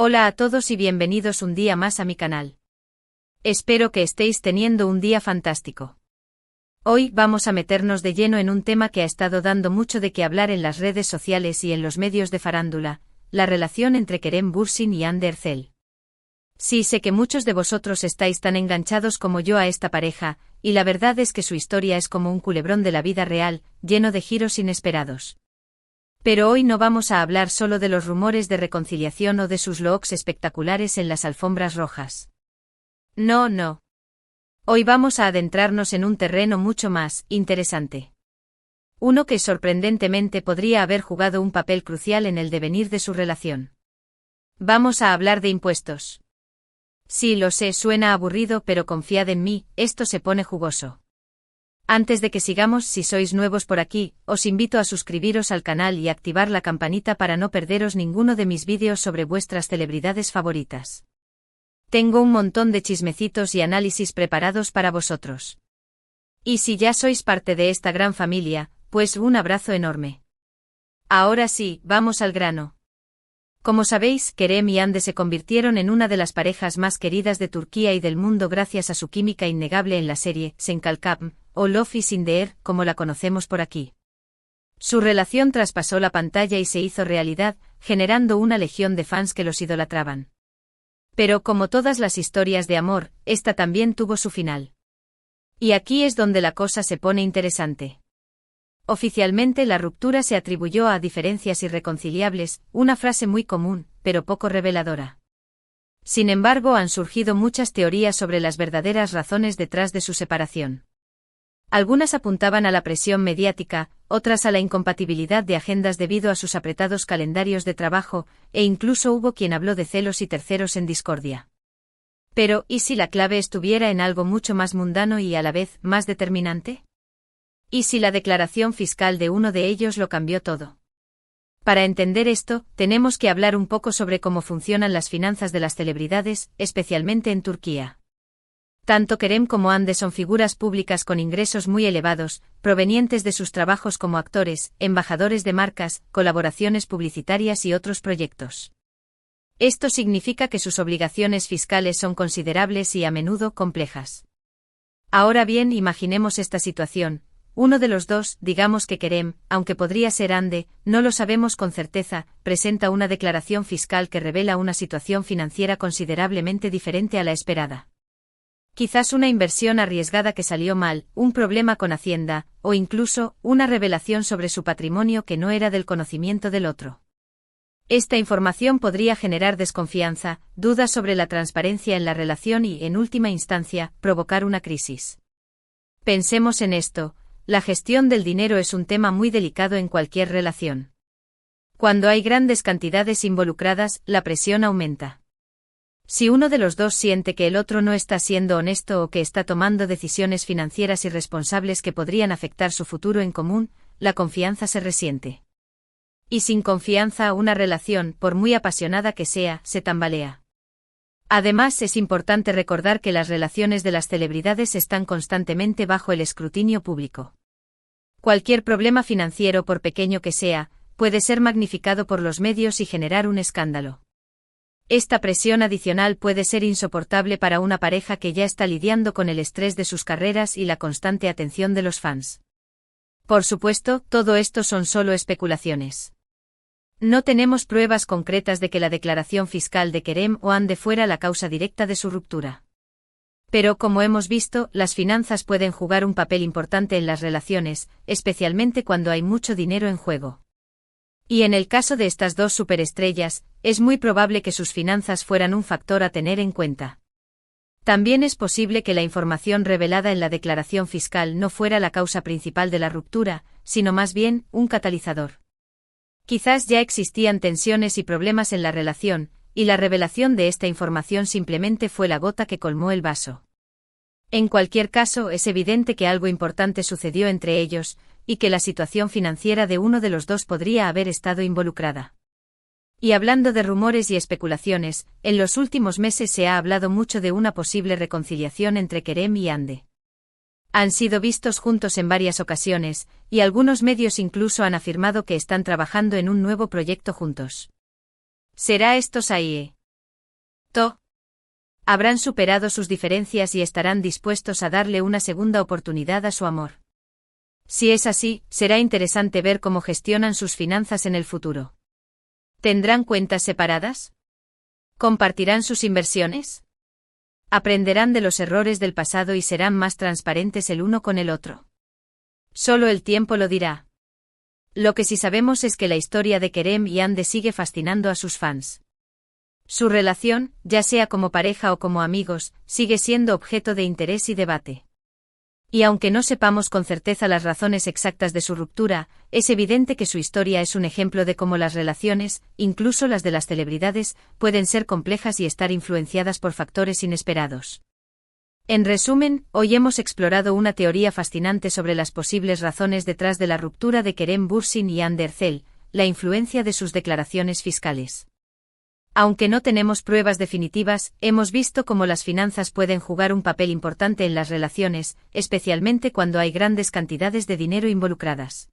Hola a todos y bienvenidos un día más a mi canal. Espero que estéis teniendo un día fantástico. Hoy vamos a meternos de lleno en un tema que ha estado dando mucho de qué hablar en las redes sociales y en los medios de farándula, la relación entre Kerem Bürsin y Hande Erçel. Sí, sé que muchos de vosotros estáis tan enganchados como yo a esta pareja, y la verdad es que su historia es como un culebrón de la vida real, lleno de giros inesperados. Pero hoy no vamos a hablar solo de los rumores de reconciliación o de sus looks espectaculares en las alfombras rojas. No. Hoy vamos a adentrarnos en un terreno mucho más interesante. Uno que sorprendentemente podría haber jugado un papel crucial en el devenir de su relación. Vamos a hablar de impuestos. Sí, lo sé, suena aburrido, pero confiad en mí, esto se pone jugoso. Antes de que sigamos, si sois nuevos por aquí, os invito a suscribiros al canal y activar la campanita para no perderos ninguno de mis vídeos sobre vuestras celebridades favoritas. Tengo un montón de chismecitos y análisis preparados para vosotros. Y si ya sois parte de esta gran familia, pues un abrazo enorme. Ahora sí, vamos al grano. Como sabéis, Kerem y Hande se convirtieron en una de las parejas más queridas de Turquía y del mundo gracias a su química innegable en la serie Sen Kalkam, o Love is in the Air, como la conocemos por aquí. Su relación traspasó la pantalla y se hizo realidad, generando una legión de fans que los idolatraban. Pero como todas las historias de amor, esta también tuvo su final. Y aquí es donde la cosa se pone interesante. Oficialmente la ruptura se atribuyó a diferencias irreconciliables, una frase muy común, pero poco reveladora. Sin embargo, han surgido muchas teorías sobre las verdaderas razones detrás de su separación. Algunas apuntaban a la presión mediática, otras a la incompatibilidad de agendas debido a sus apretados calendarios de trabajo, e incluso hubo quien habló de celos y terceros en discordia. Pero, ¿y si la clave estuviera en algo mucho más mundano y a la vez más determinante? ¿Y si la declaración fiscal de uno de ellos lo cambió todo? Para entender esto, tenemos que hablar un poco sobre cómo funcionan las finanzas de las celebridades, especialmente en Turquía. Tanto Kerem como Hande son figuras públicas con ingresos muy elevados, provenientes de sus trabajos como actores, embajadores de marcas, colaboraciones publicitarias y otros proyectos. Esto significa que sus obligaciones fiscales son considerables y a menudo complejas. Ahora bien, imaginemos esta situación. Uno de los dos, digamos que Kerem, aunque podría ser Hande, no lo sabemos con certeza, presenta una declaración fiscal que revela una situación financiera considerablemente diferente a la esperada. Quizás una inversión arriesgada que salió mal, un problema con Hacienda, o incluso, una revelación sobre su patrimonio que no era del conocimiento del otro. Esta información podría generar desconfianza, dudas sobre la transparencia en la relación y, en última instancia, provocar una crisis. Pensemos en esto. La gestión del dinero es un tema muy delicado en cualquier relación. Cuando hay grandes cantidades involucradas, la presión aumenta. Si uno de los dos siente que el otro no está siendo honesto o que está tomando decisiones financieras irresponsables que podrían afectar su futuro en común, la confianza se resiente. Y sin confianza, una relación, por muy apasionada que sea, se tambalea. Además, es importante recordar que las relaciones de las celebridades están constantemente bajo el escrutinio público. Cualquier problema financiero, por pequeño que sea, puede ser magnificado por los medios y generar un escándalo. Esta presión adicional puede ser insoportable para una pareja que ya está lidiando con el estrés de sus carreras y la constante atención de los fans. Por supuesto, todo esto son solo especulaciones. No tenemos pruebas concretas de que la declaración fiscal de Kerem o Hande fuera la causa directa de su ruptura. Pero como hemos visto, las finanzas pueden jugar un papel importante en las relaciones, especialmente cuando hay mucho dinero en juego. Y en el caso de estas dos superestrellas, es muy probable que sus finanzas fueran un factor a tener en cuenta. También es posible que la información revelada en la declaración fiscal no fuera la causa principal de la ruptura, sino más bien, un catalizador. Quizás ya existían tensiones y problemas en la relación, y la revelación de esta información simplemente fue la gota que colmó el vaso. En cualquier caso, es evidente que algo importante sucedió entre ellos, y que la situación financiera de uno de los dos podría haber estado involucrada. Y hablando de rumores y especulaciones, en los últimos meses se ha hablado mucho de una posible reconciliación entre Kerem y Hande. Han sido vistos juntos en varias ocasiones, y algunos medios incluso han afirmado que están trabajando en un nuevo proyecto juntos. ¿Será esto Saie? Habrán superado sus diferencias y estarán dispuestos a darle una segunda oportunidad a su amor. Si es así, será interesante ver cómo gestionan sus finanzas en el futuro. ¿Tendrán cuentas separadas? ¿Compartirán sus inversiones? ¿Aprenderán de los errores del pasado y serán más transparentes el uno con el otro? Solo el tiempo lo dirá. Lo que sí sabemos es que la historia de Kerem y Hande sigue fascinando a sus fans. Su relación, ya sea como pareja o como amigos, sigue siendo objeto de interés y debate. Y aunque no sepamos con certeza las razones exactas de su ruptura, es evidente que su historia es un ejemplo de cómo las relaciones, incluso las de las celebridades, pueden ser complejas y estar influenciadas por factores inesperados. En resumen, hoy hemos explorado una teoría fascinante sobre las posibles razones detrás de la ruptura de Kerem Bürsin y Hande Erçel, la influencia de sus declaraciones fiscales. Aunque no tenemos pruebas definitivas, hemos visto cómo las finanzas pueden jugar un papel importante en las relaciones, especialmente cuando hay grandes cantidades de dinero involucradas.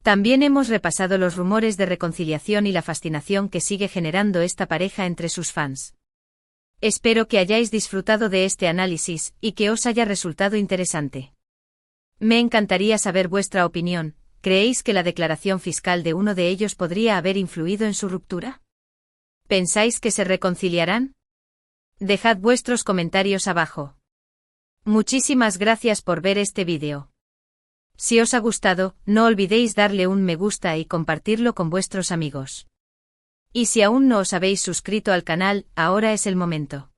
También hemos repasado los rumores de reconciliación y la fascinación que sigue generando esta pareja entre sus fans. Espero que hayáis disfrutado de este análisis y que os haya resultado interesante. Me encantaría saber vuestra opinión. ¿Creéis que la declaración fiscal de uno de ellos podría haber influido en su ruptura? ¿Pensáis que se reconciliarán? Dejad vuestros comentarios abajo. Muchísimas gracias por ver este vídeo. Si os ha gustado, no olvidéis darle un me gusta y compartirlo con vuestros amigos. Y si aún no os habéis suscrito al canal, ahora es el momento.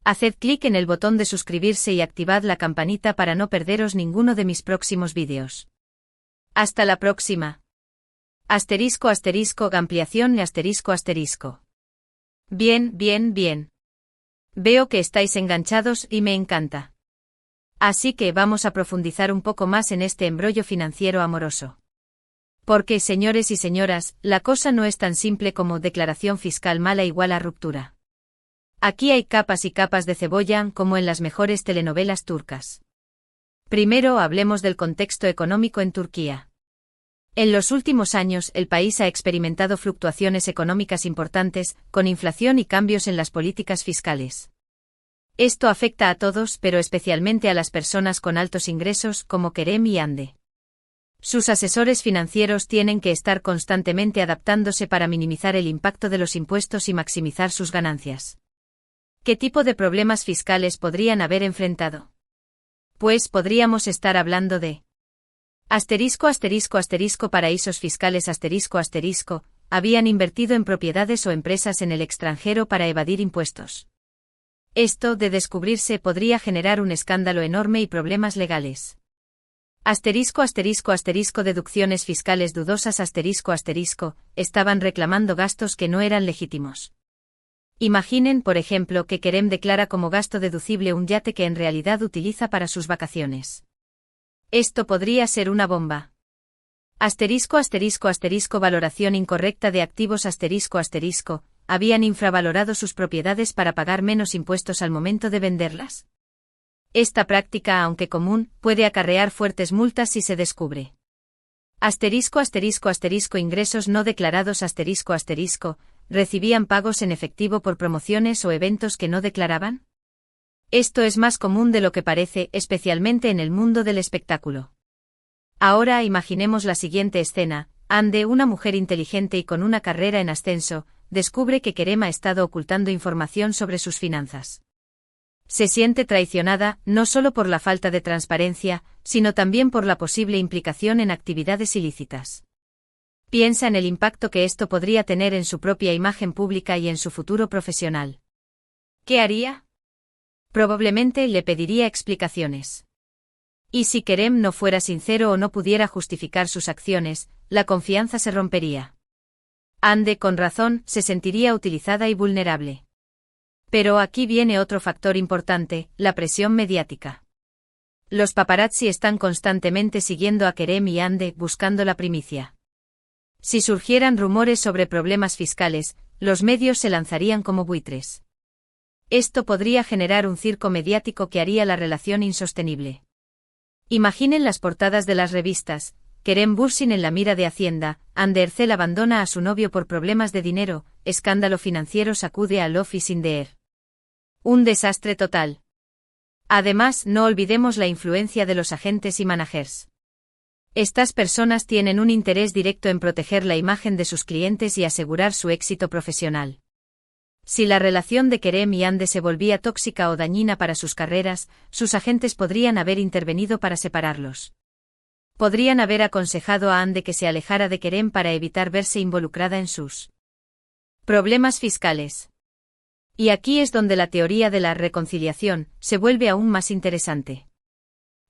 Haced clic en el botón de suscribirse y activad la campanita para no perderos ninguno de mis próximos vídeos. Hasta la próxima. *** ampliación ***. Bien. Veo que estáis enganchados y me encanta. Así que vamos a profundizar un poco más en este embrollo financiero amoroso. Porque, señores y señoras, la cosa no es tan simple como declaración fiscal mala igual a ruptura. Aquí hay capas y capas de cebolla, como en las mejores telenovelas turcas. Primero hablemos del contexto económico en Turquía. En los últimos años, el país ha experimentado fluctuaciones económicas importantes, con inflación y cambios en las políticas fiscales. Esto afecta a todos, pero especialmente a las personas con altos ingresos, como Kerem y Hande. Sus asesores financieros tienen que estar constantemente adaptándose para minimizar el impacto de los impuestos y maximizar sus ganancias. ¿Qué tipo de problemas fiscales podrían haber enfrentado? Pues podríamos estar hablando de paraísos fiscales habían invertido en propiedades o empresas en el extranjero para evadir impuestos. Esto, de descubrirse, podría generar un escándalo enorme y problemas legales. Deducciones fiscales dudosas estaban reclamando gastos que no eran legítimos. Imaginen, por ejemplo, que Kerem declara como gasto deducible un yate que en realidad utiliza para sus vacaciones. Esto podría ser una bomba. Valoración incorrecta de activos habían infravalorado sus propiedades para pagar menos impuestos al momento de venderlas. Esta práctica, aunque común, puede acarrear fuertes multas si se descubre. Ingresos no declarados ¿recibían pagos en efectivo por promociones o eventos que no declaraban? Esto es más común de lo que parece, especialmente en el mundo del espectáculo. Ahora imaginemos la siguiente escena. Hande, una mujer inteligente y con una carrera en ascenso, descubre que Kerem ha estado ocultando información sobre sus finanzas. Se siente traicionada, no solo por la falta de transparencia, sino también por la posible implicación en actividades ilícitas. Piensa en el impacto que esto podría tener en su propia imagen pública y en su futuro profesional. ¿Qué haría? Probablemente le pediría explicaciones. Y si Kerem no fuera sincero o no pudiera justificar sus acciones, la confianza se rompería. Hande, con razón, se sentiría utilizada y vulnerable. Pero aquí viene otro factor importante, la presión mediática. Los paparazzi están constantemente siguiendo a Kerem y Hande, buscando la primicia. Si surgieran rumores sobre problemas fiscales, los medios se lanzarían como buitres. Esto podría generar un circo mediático que haría la relación insostenible. Imaginen las portadas de las revistas. Kerem Bürsin en la mira de Hacienda, Hande Erçel abandona a su novio por problemas de dinero, escándalo financiero sacude a Love is in the air. Un desastre total. Además, no olvidemos la influencia de los agentes y managers. Estas personas tienen un interés directo en proteger la imagen de sus clientes y asegurar su éxito profesional. Si la relación de Kerem y Hande se volvía tóxica o dañina para sus carreras, sus agentes podrían haber intervenido para separarlos. Podrían haber aconsejado a Hande que se alejara de Kerem para evitar verse involucrada en sus problemas fiscales. Y aquí es donde la teoría de la reconciliación se vuelve aún más interesante.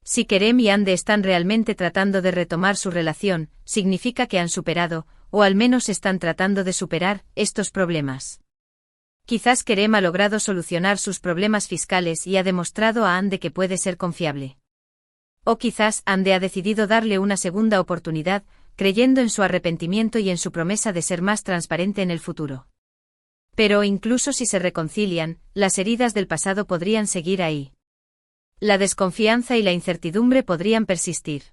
Si Kerem y Hande están realmente tratando de retomar su relación, significa que han superado, o al menos están tratando de superar, estos problemas. Quizás Kerem ha logrado solucionar sus problemas fiscales y ha demostrado a Hande que puede ser confiable. O quizás Hande ha decidido darle una segunda oportunidad, creyendo en su arrepentimiento y en su promesa de ser más transparente en el futuro. Pero incluso si se reconcilian, las heridas del pasado podrían seguir ahí. La desconfianza y la incertidumbre podrían persistir.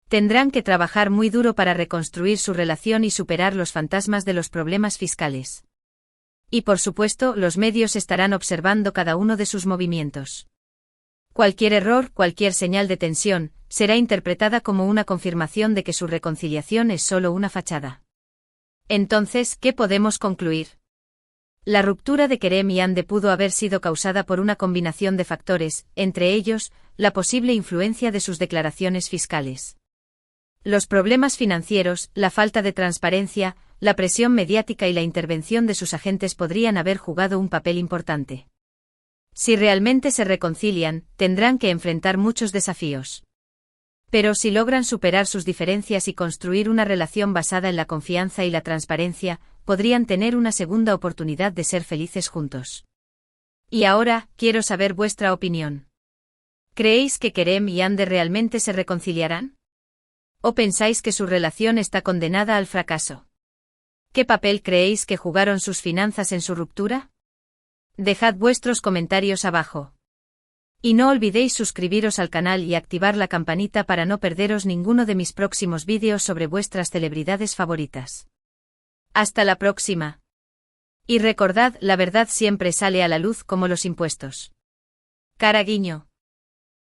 Tendrán que trabajar muy duro para reconstruir su relación y superar los fantasmas de los problemas fiscales. Y por supuesto, los medios estarán observando cada uno de sus movimientos. Cualquier error, cualquier señal de tensión, será interpretada como una confirmación de que su reconciliación es solo una fachada. Entonces, ¿qué podemos concluir? La ruptura de Kerem y Hande pudo haber sido causada por una combinación de factores, entre ellos, la posible influencia de sus declaraciones fiscales. Los problemas financieros, la falta de transparencia, la presión mediática y la intervención de sus agentes podrían haber jugado un papel importante. Si realmente se reconcilian, tendrán que enfrentar muchos desafíos. Pero si logran superar sus diferencias y construir una relación basada en la confianza y la transparencia, podrían tener una segunda oportunidad de ser felices juntos. Y ahora, quiero saber vuestra opinión. ¿Creéis que Kerem y Hande realmente se reconciliarán? ¿O pensáis que su relación está condenada al fracaso? ¿Qué papel creéis que jugaron sus finanzas en su ruptura? Dejad vuestros comentarios abajo. Y no olvidéis suscribiros al canal y activar la campanita para no perderos ninguno de mis próximos vídeos sobre vuestras celebridades favoritas. Hasta la próxima. Y recordad, la verdad siempre sale a la luz como los impuestos. Cara guiño.